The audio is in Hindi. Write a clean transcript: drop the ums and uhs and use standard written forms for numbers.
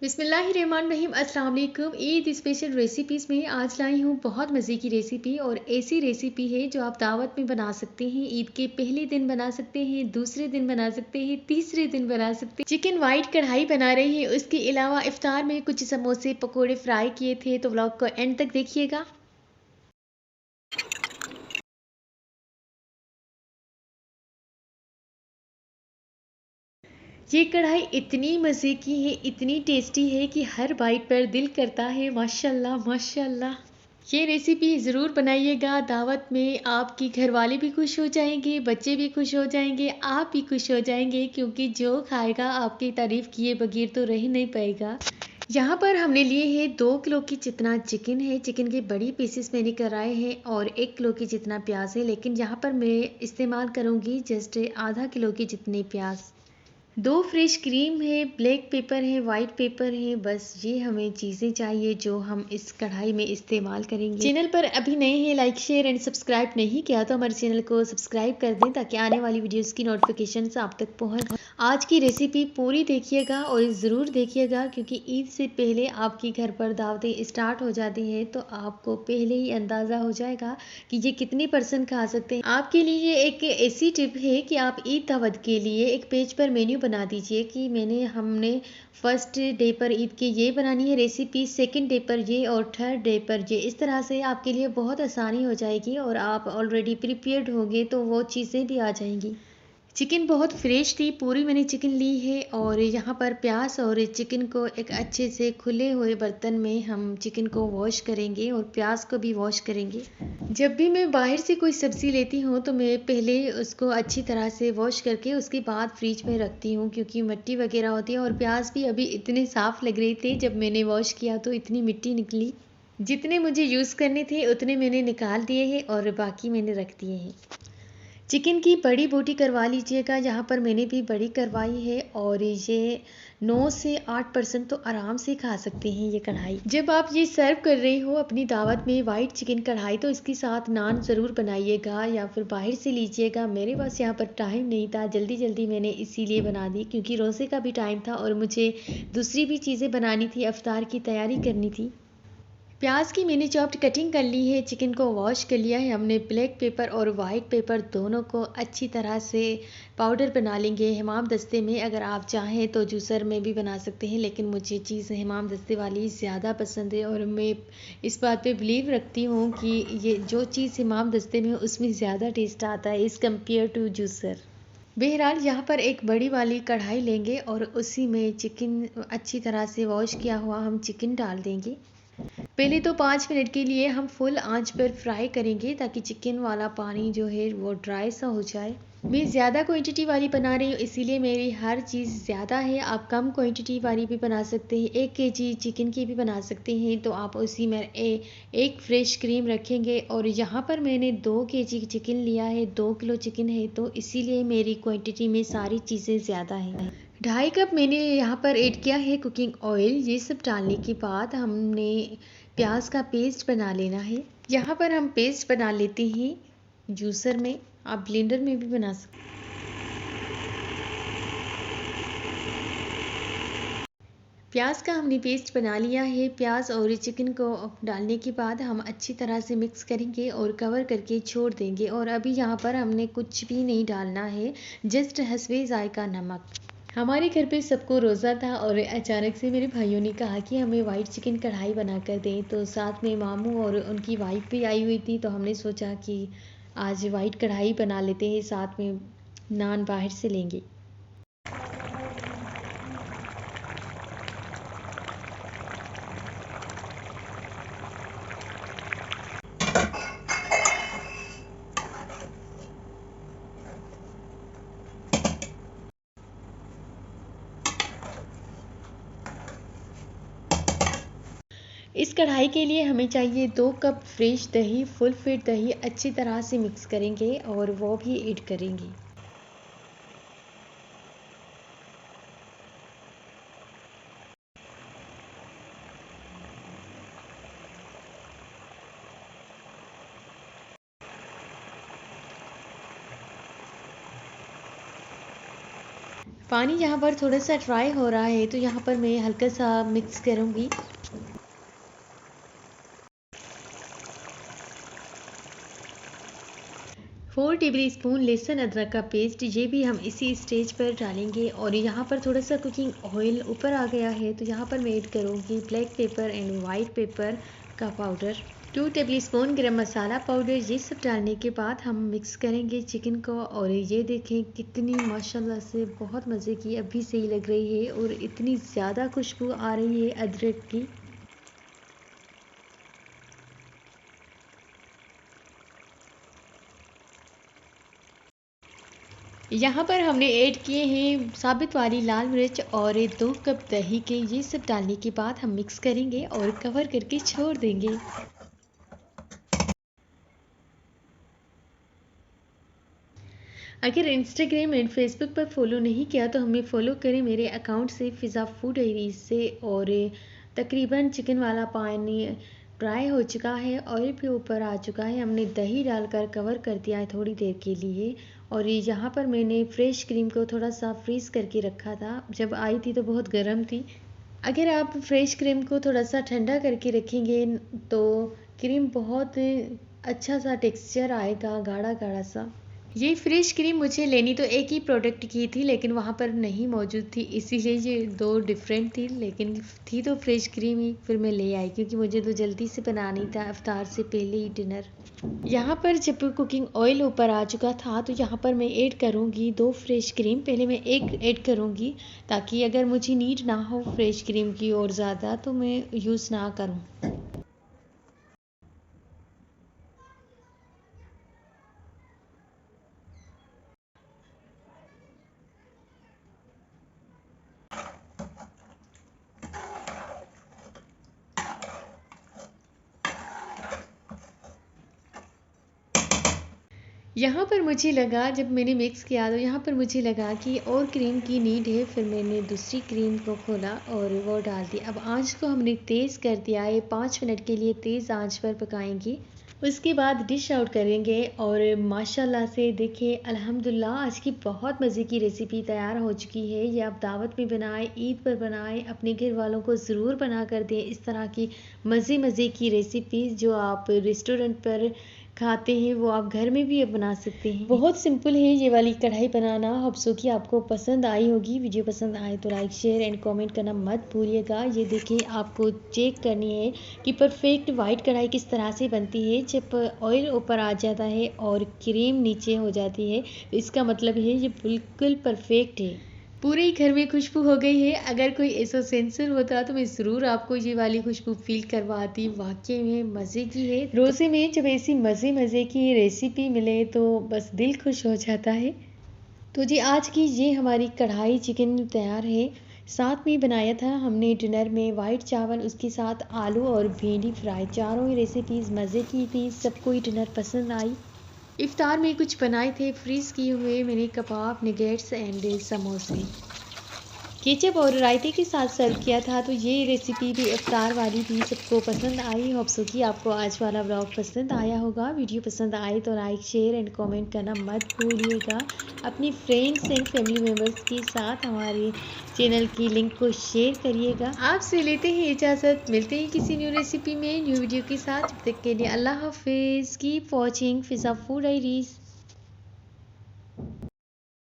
बिस्मिल्लाहिर्रहमानिर्रहीम अस्सलाम वालेकुम। ईद स्पेशल रेसिपीज़ में आज लाई हूँ बहुत मज़े की रेसिपी और ऐसी रेसिपी है जो आप दावत में बना सकते हैं। ईद के पहले दिन बना सकते हैं, दूसरे दिन बना सकते हैं, तीसरे दिन बना सकते हैं। चिकन वाइट कढ़ाई बना रही है। उसके अलावा इफ्तार में कुछ समोसे पकोड़े फ्राई किए थे, तो व्लॉग को एंड तक देखिएगा। ये कढ़ाई इतनी मज़े की है, इतनी टेस्टी है कि हर बाइट पर दिल करता है माशाल्लाह माशाल्लाह। ये रेसिपी ज़रूर बनाइएगा। दावत में आपके घर वाले भी खुश हो जाएंगे, बच्चे भी खुश हो जाएंगे, आप भी खुश हो जाएंगे, क्योंकि जो खाएगा आपकी तारीफ़ किए बगैर तो रह नहीं पाएगा। यहाँ पर हमने लिए है 2 किलो की जितना चिकन है। चिकन के बड़ी पीसेस मैंने कराए हैं और 1 किलो की जितना प्याज है, लेकिन यहाँ पर मैं इस्तेमाल करूँगी जस्ट आधा किलो के जितने प्याज। 2 फ्रेश क्रीम है, ब्लैक पेपर है, वाइट पेपर है। बस ये हमें चीज़ें चाहिए जो हम इस कढ़ाई में इस्तेमाल करेंगे। चैनल पर अभी नए हैं, लाइक शेयर एंड सब्सक्राइब नहीं किया तो हमारे चैनल को सब्सक्राइब कर दें ताकि आने वाली वीडियोस की नोटिफिकेशन आप तक पहुंच। आज की रेसिपी पूरी देखिएगा और ज़रूर देखिएगा, क्योंकि ईद से पहले आपके घर पर दावतें स्टार्ट हो जाती हैं तो आपको पहले ही अंदाज़ा हो जाएगा कि ये कितनी पर्सन खा सकते हैं। आपके लिए एक ऐसी टिप है कि आप ईद दावत के लिए एक पेज पर मेन्यू बना दीजिए कि हमने फर्स्ट डे पर ईद की ये बनानी है रेसिपी, सेकंड डे पर ये और थर्ड डे पर ये। इस तरह से आपके लिए बहुत आसानी हो जाएगी और आप ऑलरेडी प्रिपेयर्ड होंगे तो वो चीज़ें भी आ जाएंगी। चिकन बहुत फ्रेश थी, पूरी मैंने चिकन ली है और यहाँ पर प्याज और चिकन को एक अच्छे से खुले हुए बर्तन में हम चिकन को वॉश करेंगे और प्याज को भी वॉश करेंगे। जब भी मैं बाहर से कोई सब्ज़ी लेती हूँ तो मैं पहले उसको अच्छी तरह से वॉश करके उसके बाद फ्रिज में रखती हूँ, क्योंकि मिट्टी वगैरह होती है। और प्याज भी अभी इतने साफ़ लग रहे थे, जब मैंने वॉश किया तो इतनी मिट्टी निकली। जितने मुझे यूज़ करने थे उतने मैंने निकाल दिए हैं और बाकी मैंने रख दिए हैं। चिकन की बड़ी बोटी करवा लीजिएगा, यहाँ पर मैंने भी बड़ी करवाई है और ये 9 से 8% तो आराम से खा सकते हैं ये कढ़ाई। जब आप ये सर्व कर रहे हो अपनी दावत में वाइट चिकन कढ़ाई, तो इसके साथ नान ज़रूर बनाइएगा या फिर बाहर से लीजिएगा। मेरे पास यहाँ पर टाइम नहीं था, जल्दी जल्दी मैंने इसीलिए बना दी, क्योंकि रोज़े का भी टाइम था और मुझे दूसरी भी चीज़ें बनानी थी, इफ्तार की तैयारी करनी थी। प्याज की मैंने चॉप्ड कटिंग कर ली है, चिकन को वॉश कर लिया है हमने। ब्लैक पेपर और वाइट पेपर दोनों को अच्छी तरह से पाउडर बना लेंगे हमाम दस्ते में। अगर आप चाहें तो जूसर में भी बना सकते हैं, लेकिन मुझे चीज़ हमाम दस्ते वाली ज़्यादा पसंद है और मैं इस बात पे बिलीव रखती हूँ कि ये जो चीज़ हमाम दस्ते में उसमें ज़्यादा टेस्ट आता है इज़ कम्पेयर टू जूसर। बहरहाल यहाँ पर एक बड़ी वाली कढ़ाई लेंगे और उसी में चिकन अच्छी तरह से वॉश किया हुआ हम चिकन डाल देंगे। पहले तो 5 मिनट के लिए हम फुल आंच पर फ्राई करेंगे ताकि चिकन वाला पानी जो है वो ड्राई सा हो जाए। मैं ज़्यादा क्वांटिटी वाली बना रही हूँ, इसीलिए मेरी हर चीज़ ज़्यादा है। आप कम क्वांटिटी वाली भी बना सकते हैं, 1 केजी चिकन की भी बना सकते हैं, तो आप उसी में एक फ्रेश क्रीम रखेंगे। और यहाँ पर मैंने 2 केजी चिकन लिया है, 2 किलो चिकन है, तो इसीलिए मेरी क्वांटिटी में सारी चीज़ें ज़्यादा हैं। 2.5 कप मैंने यहाँ पर ऐड किया है कुकिंग ऑयल। ये सब डालने के बाद हमने प्याज का पेस्ट बना लेना है। यहाँ पर हम पेस्ट बना लेते हैं जूसर में, आप ब्लेंडर में भी बना सकते हैं। प्याज का हमने पेस्ट बना लिया है। प्याज और चिकन को डालने के बाद हम अच्छी तरह से मिक्स करेंगे और कवर करके छोड़ देंगे। और अभी यहाँ पर हमने कुछ भी नहीं डालना है, जस्ट हस्बे जायका नमक। हमारे घर पे सबको रोज़ा था और अचानक से मेरे भाइयों ने कहा कि हमें वाइट चिकन कढ़ाई बना कर दें, तो साथ में मामू और उनकी वाइफ भी आई हुई थी, तो हमने सोचा कि आज वाइट कढ़ाई बना लेते हैं, साथ में नान बाहर से लेंगे। इस कढ़ाई के लिए हमें चाहिए 2 कप फ्रेश दही, फुल फैट दही। अच्छी तरह से मिक्स करेंगे और वो भी ऐड करेंगे। पानी यहाँ पर थोड़ा सा ड्राई हो रहा है तो यहाँ पर मैं हल्का सा मिक्स करूँगी। 4 टेबलस्पून लहसुन अदरक का पेस्ट, ये भी हम इसी स्टेज पर डालेंगे। और यहाँ पर थोड़ा सा कुकिंग ऑयल ऊपर आ गया है तो यहाँ पर मैं ऐड करूँगी black pepper and white paper का पाउडर, 2 टेबलस्पून गरम मसाला पाउडर। ये सब डालने के बाद हम मिक्स करेंगे चिकन को। और ये देखें कितनी माशाल्लाह से बहुत मज़े की अभी से ही लग रही है और इतनी ज़्यादा खुशबू आ रही है अदरक की। यहाँ पर हमने ऐड किए हैं साबित वाली लाल मिर्च और 2 कप दही के। ये सब डालने के बाद हम मिक्स करेंगे और कवर करके छोड़ देंगे। अगर इंस्टाग्राम एंड फेसबुक पर फॉलो नहीं किया तो हमें फॉलो करें मेरे अकाउंट से, फ़िज़ा फूड डायरीज से। और तकरीबन चिकन वाला पानी ड्राई हो चुका है, ऑयल भी ऊपर आ चुका है। हमने दही डालकर कवर कर दिया है थोड़ी देर के लिए। और यहाँ पर मैंने फ्रेश क्रीम को थोड़ा सा फ्रीज़ करके रखा था, जब आई थी तो बहुत गर्म थी। अगर आप फ्रेश क्रीम को थोड़ा सा ठंडा करके रखेंगे तो क्रीम बहुत अच्छा सा टेक्सचर आएगा, गाढ़ा गाढ़ा सा। ये फ्रेश क्रीम मुझे लेनी तो एक ही प्रोडक्ट की थी लेकिन वहाँ पर नहीं मौजूद थी, इसीलिए ये 2 डिफरेंट थी। लेकिन थी तो फ्रेश क्रीम ही, फिर मैं ले आई क्योंकि मुझे तो जल्दी से बनानी था इफ्तार से पहले ही डिनर। यहाँ पर जब कुकिंग ऑयल ऊपर आ चुका था तो यहाँ पर मैं ऐड करूँगी 2 फ्रेश क्रीम। पहले मैं एक ऐड करूँगी ताकि अगर मुझे नीड ना हो फ्रेश क्रीम की और ज़्यादा तो मैं यूज़ ना करूँ। यहाँ पर मुझे लगा, जब मैंने मिक्स किया तो यहाँ पर मुझे लगा कि और क्रीम की नीड है। फिर मैंने दूसरी क्रीम को खोला और वो डाल दी। अब आंच को हमने तेज़ कर दिया है, 5 मिनट के लिए तेज़ आंच पर पकाएंगे। उसके बाद डिश आउट करेंगे। और माशाल्लाह से देखिए अल्हम्दुलिल्लाह आज की बहुत मज़े की रेसिपी तैयार हो चुकी है। ये आप दावत में बनाएं, ईद पर बनाएं, अपने घर वालों को ज़रूर बना कर दें इस तरह की मज़े मज़े की रेसिपीज़ जो आप रेस्टोरेंट पर खाते हैं वो आप घर में भी बना सकते हैं। बहुत सिंपल है ये वाली कढ़ाई बनाना। होप सो कि आपको पसंद आई होगी। वीडियो पसंद आए तो लाइक शेयर एंड कमेंट करना मत भूलिएगा। ये देखिए आपको चेक करनी है कि परफेक्ट वाइट कढ़ाई किस तरह से बनती है। जब ऑयल ऊपर आ जाता है और क्रीम नीचे हो जाती है तो इसका मतलब है ये बिल्कुल परफेक्ट है। पूरे ही घर में खुशबू हो गई है। अगर कोई ऐसा सेंसर होता तो मैं ज़रूर आपको ये वाली खुशबू फील करवाती। वाकई में मज़े की है। रोज़े में जब ऐसी मज़े मज़े की रेसिपी मिले तो बस दिल खुश हो जाता है। तो जी आज की ये हमारी कढ़ाई चिकन तैयार है। साथ में बनाया था हमने डिनर में वाइट चावल, उसके साथ आलू और भिंडी फ्राई। चारों ही रेसिपीज़ मज़े की थी, सबको ही डिनर पसंद आई। इफ्तार में कुछ बनाए थे फ्रीज़ किए हुए मैंने कबाब, निगेट्स एंड समोसे। केचप और रायते के साथ सर्व किया था। तो ये रेसिपी भी इफ्तार वाली थी, सबको पसंद आई। होप सो कि आपको आज वाला व्लॉग पसंद आया होगा। वीडियो पसंद आए तो लाइक शेयर एंड कमेंट करना मत भूलिएगा। अपनी फ्रेंड्स एंड फैमिली मेम्बर्स के साथ हमारे चैनल की लिंक को शेयर करिएगा। आपसे लेते हैं इजाज़त, मिलते हैं किसी न्यू रेसिपी में न्यू वीडियो के साथ। जब तक के लिए अल्लाह हाफिज़। कीप वॉचिंग फ़िज़ा फूड डायरीज़।